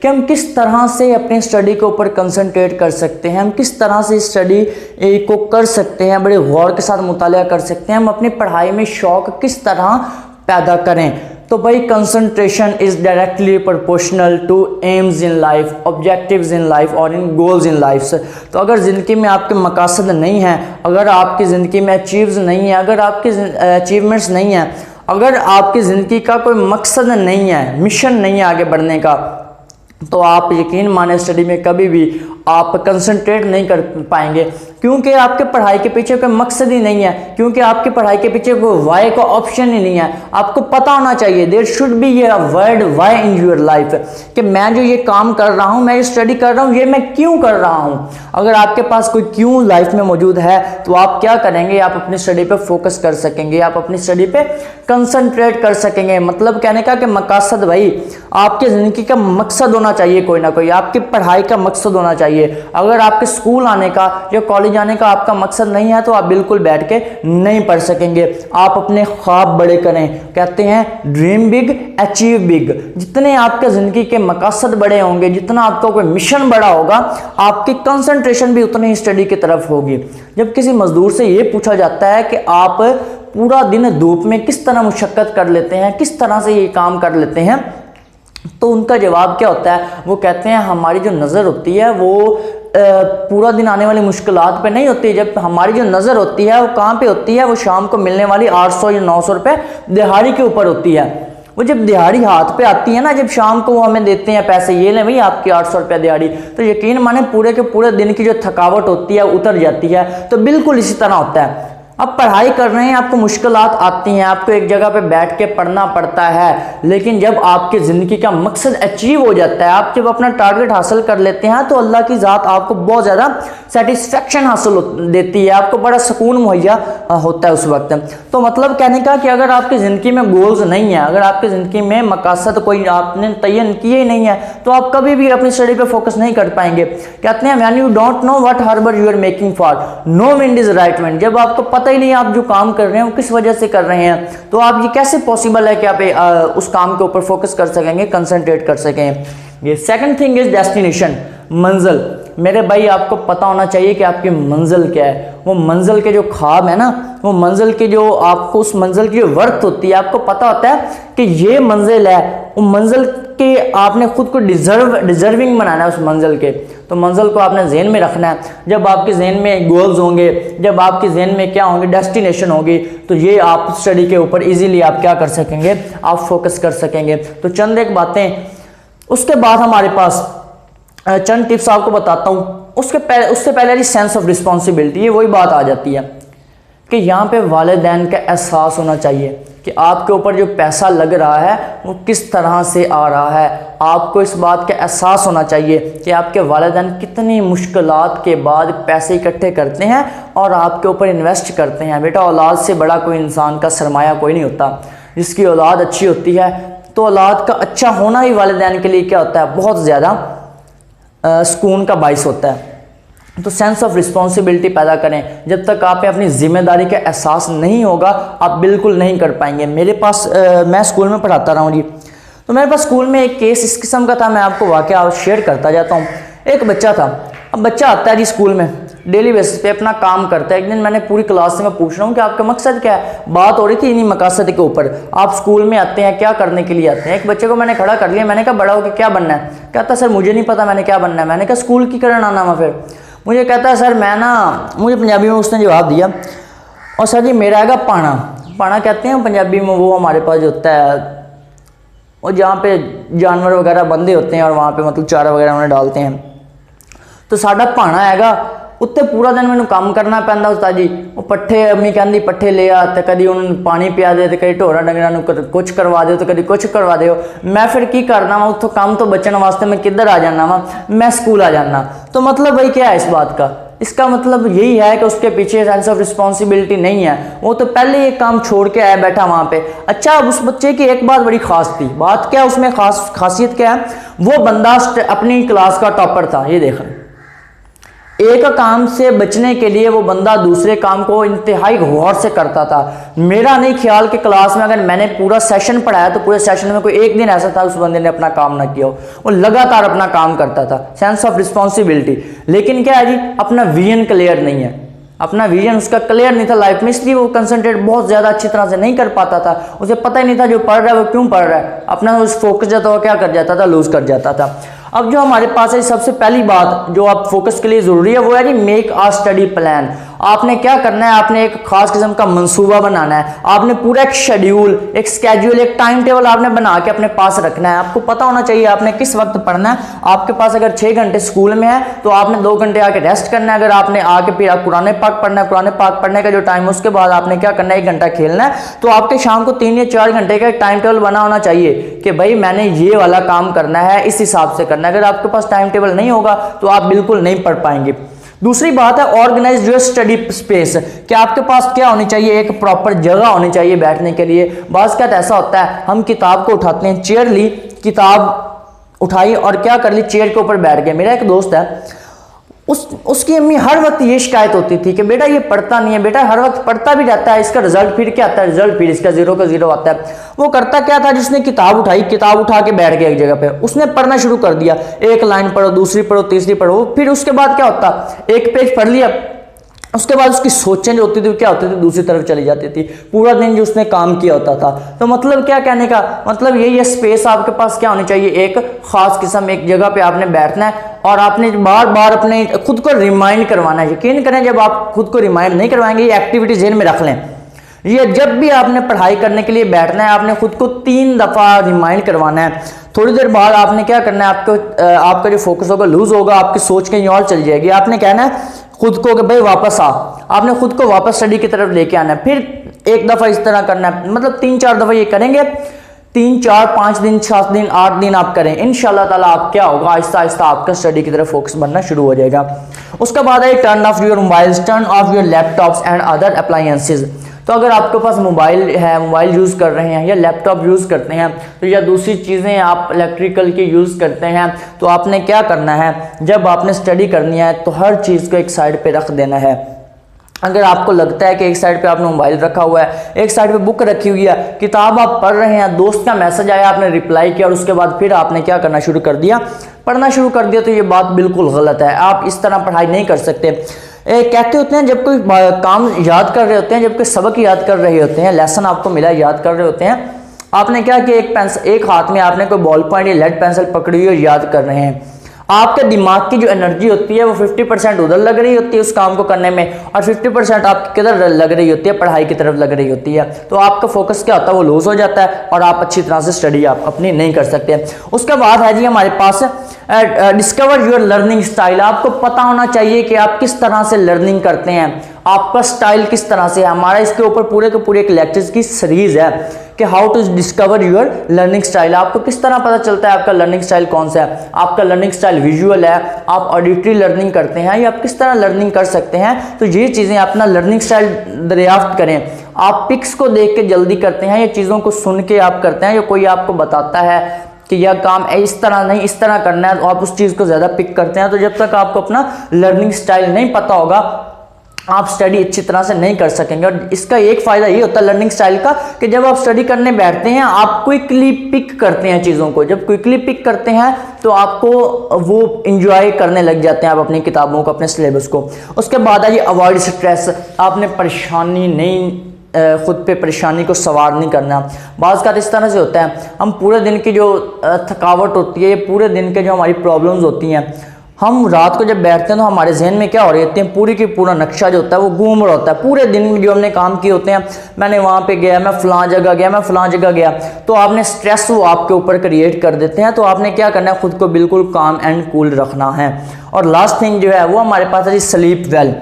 कि हम किस तरह से अपनी स्टडी के ऊपर कंसंट्रेट कर सकते हैं, हम किस तरह से स्टडी को कर सकते हैं, बड़े गौर के साथ मुताला कर सकते हैं, हम अपनी पढ़ाई में शौक़ किस तरह पैदा करें। तो भाई concentration is directly proportional to aims in life, objectives in life और इन गोल्स इन लाइफ। तो अगर ज़िंदगी में आपके मकासद नहीं हैं, अगर आपकी ज़िंदगी में अचीव्स नहीं है, अगर आपकी अचीवमेंट्स नहीं हैं, अगर आपकी ज़िंदगी का कोई मकसद नहीं है, मिशन नहीं है आगे बढ़ने का, तो आप यकीन माने स्टडी में कभी भी आप कंसंट्रेट नहीं कर पाएंगे, क्योंकि आपके पढ़ाई के पीछे कोई मकसद ही नहीं है, क्योंकि आपकी पढ़ाई के पीछे कोई वाई का ऑप्शन ही नहीं है। आपको पता होना चाहिए, देयर शुड बी ये word Y in your life, कि मैं जो ये काम कर रहा हूँ, मैं ये स्टडी कर रहा हूँ, ये मैं क्यों कर रहा हूँ। अगर आपके पास कोई क्यों लाइफ में मौजूद है तो आप क्या करेंगे, आप अपनी स्टडी पे फोकस कर सकेंगे, आप अपनी स्टडी पे कंसंट्रेट कर सकेंगे। मतलब कहने का कि मकसद, भाई आपकी ज़िंदगी का मकसद होना चाहिए, कोई ना कोई आपकी पढ़ाई का मकसद होना चाहिए। अगर आपके स्कूल आने का या कॉलेज आने का आपका मकसद नहीं है तो आप बिल्कुल बैठ के नहीं पढ़ सकेंगे। आप अपने ख्वाब बड़े करें, कहते हैं ड्रीम बिग अचीव बिग। जितने आपके ज़िंदगी के मकसद बड़े होंगे, जितना आपका कोई मिशन बड़ा होगा, आपकी कंसंट्रेशन भी उतनी ही स्टडी की तरफ होगी। जब किसी मजदूर से ये पूछा जाता है कि आप पूरा दिन धूप में किस तरह मुशक्कत कर लेते हैं, किस तरह से ये काम कर लेते हैं, तो उनका जवाब क्या होता है, वो कहते हैं हमारी जो नज़र होती है वो पूरा दिन आने वाली मुश्किलात पे नहीं होती। जब हमारी जो नज़र होती है वो कहाँ पे होती है, वो शाम को मिलने वाली 800 या 900 रुपये दिहाड़ी के ऊपर होती है। वो जब दिहाड़ी हाथ पे आती है ना, जब शाम को वो हमें देते हैं पैसे, ये लें भाई आपकी 800 रुपये दिहाड़ी, तो यकीन माने पूरे के पूरे दिन की जो थकावट होती है उतर जाती है। तो बिल्कुल इसी तरह होता है। अब पढ़ाई कर रहे हैं, आपको मुश्किलात आती हैं, आपको एक जगह पे बैठ के पढ़ना पड़ता है, लेकिन जब आपकी ज़िंदगी का मकसद अचीव हो जाता है, आप जब अपना टारगेट हासिल कर लेते हैं, तो अल्लाह की ज़ात आपको बहुत ज़्यादा सेटिस्फेक्शन हासिल देती है, आपको बड़ा सुकून मुहैया होता है उस वक्त। तो मतलब कहने का कि अगर आपकी ज़िंदगी में गोल्स नहीं है, अगर आपकी ज़िंदगी में मकसद कोई आपने तयन किए ही नहीं है, तो आप कभी भी अपनी स्टडी पे फोकस नहीं कर पाएंगे। कहते हैं when you don't know what harbour you are making for, no wind is right wind. जब आपको पता ही नहीं आप जो काम कर रहे हैं वो किस वजह से कर रहे हैं, तो आप ये कैसे पॉसिबल है कि आप उस काम के ऊपर फोकस कर सकेंगे, कंसंट्रेट कर सकें। ये सेकंड थिंग इज डेस्टिनेशन, मंजिल। मेरे भाई आपको पता होना चाहिए कि आपकी मंजिल क्या है। वो मंजिल के जो ख्वाब है ना, वो मंजिल के जो आपको उस मंजिल की जो वर्थ होती है, आपको पता होता है कि ये मंजिल है, वो मंजिल के आपने खुद को डिजर्विंग बनाना है उस मंजिल के। तो मंजिल को आपने जहन में रखना है। जब आपके जहन में गोल्स होंगे, जब आपके जहन में क्या होंगे, डेस्टिनेशन होगी, तो ये आप स्टडी के ऊपर इजीली आप क्या कर सकेंगे, आप फोकस कर सकेंगे। तो चंद एक बातें, उसके बाद हमारे पास चंद टिप्स आपको बताता हूँ। उससे पहले सेंस ऑफ रिस्पॉन्सिबिलिटी, ये वही बात आ जाती है कि यहाँ पे वालिदैन का एहसास होना चाहिए कि आपके ऊपर जो पैसा लग रहा है वो किस तरह से आ रहा है। आपको इस बात का एहसास होना चाहिए कि आपके वालिदैन कितनी मुश्किलात के बाद पैसे इकट्ठे करते हैं और आपके ऊपर इन्वेस्ट करते हैं। बेटा औलाद से बड़ा कोई इंसान का सरमाया कोई नहीं होता। जिसकी औलाद अच्छी होती है तो औलाद का अच्छा होना ही वालिदैन के लिए क्या होता है, बहुत ज़्यादा सुकून का बाइस होता है। तो सेंस ऑफ रिस्पॉन्सिबिलिटी पैदा करें। जब तक आप में अपनी जिम्मेदारी का एहसास नहीं होगा, आप बिल्कुल नहीं कर पाएंगे। मेरे पास मैं स्कूल में पढ़ाता रहा हूँ जी, तो मेरे पास स्कूल में एक केस इस किस्म का था, मैं आपको वाकया शेयर करता जाता हूँ। एक बच्चा था, अब बच्चा आता है जी स्कूल में, डेली बेसिस पे अपना काम करता है। एक दिन मैंने पूरी क्लास से मैं पूछ रहा हूँ कि आपका मकसद क्या है, बात हो रही थी इन्हीं मकसद के ऊपर। आप स्कूल में आते हैं, क्या करने के लिए आते हैं। एक बच्चे को मैंने खड़ा कर लिया, मैंने कहा बड़ा होकर क्या बनना है। कहता सर मुझे नहीं पता मैंने क्या बनना है। मैंने कहा स्कूल की करन आना मैं फिर। मुझे कहता है सर मैं ना, मुझे पंजाबी में उसने जवाब दिया, और सर जी मेरा आएगा पाना। पाना कहते हैं पंजाबी में, वो हमारे पास जो होता है वो जहाँ पे जानवर वगैरह बंधे होते हैं और वहाँ पे मतलब चारा वगैरह उन्हें डालते हैं। तो साडा पाना हैगा, उत्ते पूरा दिन मैंने काम करना पैंदा उस्ताद जी। वो पट्ठे अम्मी कहती पट्ठे ले आ, तो कभी उन्होंने पानी पिया दे, तो कभी ढोरा डंगरां कुछ करवा दो, तो कभी कुछ करवा दो। मैं फिर की करना वा, उत्थों काम तो बचने वास्ते मैं किधर आ जाना वा, मैं स्कूल आ जाना। तो मतलब भाई क्या है इस बात का, इसका मतलब यही है कि उसके पीछे सेंस ऑफ रिस्पॉन्सिबिलिटी नहीं है। वो तो पहले ये काम छोड़ के आया बैठा वहाँ पे। अच्छा, अब उस बच्चे की एक बात बड़ी खास थी। बात क्या उसमें खासियत क्या है, वो बंदा अपनी क्लास का टॉपर था। ये देखा एक काम से बचने के लिए वो बंदा दूसरे काम को इंतहाई गौर से करता था। मेरा नहीं ख्याल कि क्लास में अगर मैंने पूरा सेशन पढ़ाया तो पूरे सेशन में कोई एक दिन ऐसा था उस बंदे ने अपना काम ना किया हो। वो लगातार अपना काम करता था, सेंस ऑफ रिस्पॉन्सिबिलिटी। लेकिन क्या है जी, अपना विजन क्लियर नहीं है, अपना विजन उसका क्लियर नहीं था लाइफ में, इसलिए वो कंसंट्रेट बहुत ज़्यादा अच्छी तरह से नहीं कर पाता था। उसे पता ही नहीं था जो पढ़ रहा है वो क्यों पढ़ रहा है, अपना उस फोकस जाता वो क्या कर जाता था, लूज कर जाता था। अब जो हमारे पास है सबसे पहली बात जो आप फोकस के लिए ज़रूरी है वो है कि मेक आ स्टडी प्लान। आपने क्या करना है, आपने एक खास किस्म का मंसूबा बनाना है। आपने पूरा एक शेड्यूल, एक स्केड्यूल, एक टाइम टेबल आपने बना के अपने पास रखना है। आपको पता होना चाहिए आपने किस वक्त पढ़ना है। आपके पास अगर 6 घंटे स्कूल में है तो आपने 2 घंटे आके रेस्ट करना है। अगर आपने आके फिर आप कुरान पाक पढ़ना है, कुरान पाक पढ़ने का जो टाइम है उसके बाद आपने क्या करना है, 1 घंटा खेलना है। तो आपके शाम को 3 या 4 घंटे का एक टाइम टेबल बना होना चाहिए कि भाई मैंने ये वाला काम करना है, इस हिसाब से करना है। अगर आपके पास टाइम टेबल नहीं होगा तो आप बिल्कुल नहीं पढ़ पाएंगे। दूसरी बात है ऑर्गेनाइज योर स्टडी स्पेस, कि आपके पास क्या होनी चाहिए, एक प्रॉपर जगह होनी चाहिए बैठने के लिए। बाज़ क्या ऐसा होता है, हम किताब को उठाते हैं, चेयर ली, किताब उठाई और क्या कर ली, चेयर के ऊपर बैठ गए। मेरा एक दोस्त है, उसकी अम्मी हर वक्त ये शिकायत होती थी कि बेटा ये पढ़ता नहीं है, बेटा हर वक्त पढ़ता भी रहता है, इसका रिजल्ट फिर क्या आता है, रिजल्ट फिर इसका 0 का 0 आता है। वो करता क्या था, जिसने किताब उठाई, किताब उठा के बैठ गया एक जगह पे, उसने पढ़ना शुरू कर दिया। एक लाइन पढ़ो, दूसरी पढ़ो, तीसरी पढ़ो, फिर उसके बाद क्या होता, एक पेज पढ़ लिया, उसके बाद उसकी सोचें जो होती थी क्या होती थी, दूसरी तरफ चली जाती थी। पूरा दिन जो उसने काम किया होता था। तो मतलब क्या कहने का मतलब यही है, स्पेस आपके पास क्या होनी चाहिए, एक खास किस्म, एक जगह पे आपने बैठना है और आपने बार बार अपने खुद को रिमाइंड करवाना है। यकीन करें जब आप खुद को रिमाइंड नहीं करवाएंगे, ये एक्टिविटी ज़हन में रख लें, ये जब भी आपने पढ़ाई करने के लिए बैठना है आपने खुद को 3 दफ़ा रिमाइंड करवाना है। थोड़ी देर बाद आपने क्या करना है, आपका जो फोकस होगा लूज होगा, आपकी सोच कहीं और चल जाएगी। आपने कहना है खुद को कि भाई वापस आ, आपने खुद को वापस स्टडी की तरफ लेके आना है। फिर एक दफ़ा इस तरह करना है, मतलब 3-4 दफ़ा ये करेंगे, 3, 4, 5 दिन, 7 दिन, 8 दिन आप करें, इंशाल्लाह ताला आप क्या होगा, आहिस्ता आहिस्ता आपका स्टडी की तरफ फोकस बनना शुरू हो जाएगा। उसके बाद है turn off your mobiles, turn off your laptops and other appliances. तो अगर आपके पास मोबाइल है, मोबाइल यूज़ कर रहे हैं या लैपटॉप यूज़ करते हैं तो या दूसरी चीज़ें आप इलेक्ट्रिकल की यूज़ करते हैं, तो आपने क्या करना है, जब आपने स्टडी करनी है तो हर चीज़ को एक साइड पे रख देना है। अगर आपको लगता है कि एक साइड पे आपने मोबाइल रखा हुआ है, एक साइड पे बुक रखी हुई है, किताब आप पढ़ रहे हैं, दोस्त का मैसेज आया, आपने रिप्लाई किया और उसके बाद फिर आपने क्या करना शुरू कर दिया, पढ़ना शुरू कर दिया, तो ये बात बिल्कुल गलत है। आप इस तरह पढ़ाई नहीं कर सकते। कहते होते हैं जब कोई काम याद कर रहे होते हैं, जब कोई सबक याद कर रहे होते हैं, लेसन आपको मिला याद कर रहे होते हैं, आपने क्या किया, एक हाथ में आपने कोई बॉल पॉइंट या लेड पेंसिल पकड़ी हुई और याद कर रहे हैं। आपके दिमाग की जो एनर्जी होती है वो 50% उधर लग रही होती है उस काम को करने में और 50% आपकी किधर लग रही होती है, पढ़ाई की तरफ लग रही होती है। तो आपका फोकस क्या होता है, वो लूज हो जाता है और आप अच्छी तरह से स्टडी आप अपनी नहीं कर सकते। उसके बाद है जी हमारे पास डिस्कवर योर लर्निंग स्टाइल। आपको पता होना चाहिए कि आप किस तरह से लर्निंग करते हैं, आपका स्टाइल किस तरह से है। हमारा इसके ऊपर पूरे के पूरे एक लेक्चर्स की सीरीज है कि how to discover your learning style. आपको किस तरह पता चलता है आपका लर्निंग स्टाइल कौन सा है। आपका लर्निंग स्टाइल विजुअल है, आप ऑडिटरी लर्निंग करते हैं या आप किस तरह लर्निंग कर सकते हैं। तो ये चीज़ें अपना लर्निंग स्टाइल दरियाफ्त करें। आप पिक्स को देख के जल्दी करते हैं या चीज़ों को सुन के आप करते हैं, या कोई आपको बताता है कि यह काम इस तरह नहीं इस तरह करना है तो आप उस चीज़ को ज़्यादा पिक करते हैं। तो जब तक आपको अपना लर्निंग स्टाइल नहीं पता होगा आप स्टडी अच्छी तरह से नहीं कर सकेंगे। और इसका एक फ़ायदा ये होता है लर्निंग स्टाइल का कि जब आप स्टडी करने बैठते हैं आप क्विकली पिक करते हैं चीज़ों को। जब क्विकली पिक करते हैं तो आपको वो इंजॉय करने लग जाते हैं आप अपनी किताबों को, अपने सिलेबस को। उसके बाद है ये अवॉइड स्ट्रेस। आपने परेशानी नहीं, खुद पे परेशानी को सवार नहीं करना। बाज़ का इस तरह से होता है हम पूरे दिन की जो थकावट होती है, पूरे दिन के जो हमारी प्रॉब्लम्स होती हैं, हम रात को जब बैठते हैं तो हमारे जहन में क्या हो रही होती है, पूरी की पूरा नक्शा जो होता है वो घूम रहा होता है। पूरे दिन में जो हमने काम किए होते हैं, मैंने वहाँ पे गया, मैं फ़लाँ जगह गया, मैं फ़लाँ जगह गया, तो आपने स्ट्रेस वो आपके ऊपर क्रिएट कर देते हैं। तो आपने क्या करना है, खुद को बिल्कुल काम एंड कूल रखना है। और लास्ट थिंग जो है वो हमारे पास है स्लीप वेल।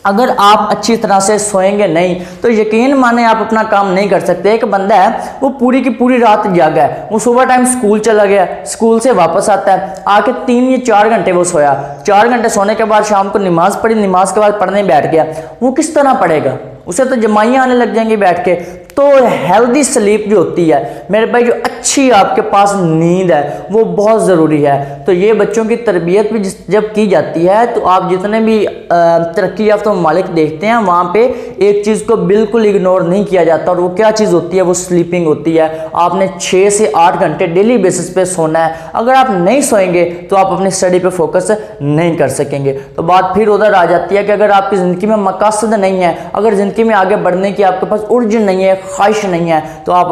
अगर आप अच्छी तरह से सोएंगे नहीं तो यकीन माने आप अपना काम नहीं कर सकते। एक बंदा है वो पूरी की पूरी रात जागा है, वो सुबह टाइम स्कूल चला गया, स्कूल से वापस आता है, आके 3 या 4 घंटे वो सोया, 4 घंटे सोने के बाद शाम को नमाज पढ़ी, नमाज के बाद पढ़ने बैठ गया, वो किस तरह पढ़ेगा, उसे तो जमाइयाँ आने लग जाएंगी बैठ के। तो हेल्दी स्लीप जो होती है मेरे भाई, जो अच्छी आपके पास नींद है वो बहुत ज़रूरी है। तो ये बच्चों की तरबियत भी जब की जाती है तो आप जितने भी तरक्की याफ्ता ममालिक देखते हैं वहाँ पे एक चीज़ को बिल्कुल इग्नोर नहीं किया जाता, और वो क्या चीज़ होती है, वो स्लीपिंग होती है। आपने 6 से 8 घंटे डेली बेसिस पे सोना है। अगर आप नहीं सोएंगे तो आप अपनी स्टडी पे फोकस नहीं कर सकेंगे। तो बात फिर उधर आ जाती है कि अगर आपकी ज़िंदगी में मकसद नहीं है, अगर ज़िंदगी में आगे बढ़ने की आपके पास उर्ज नहीं है, ख्वाहिश नहीं है, तो आप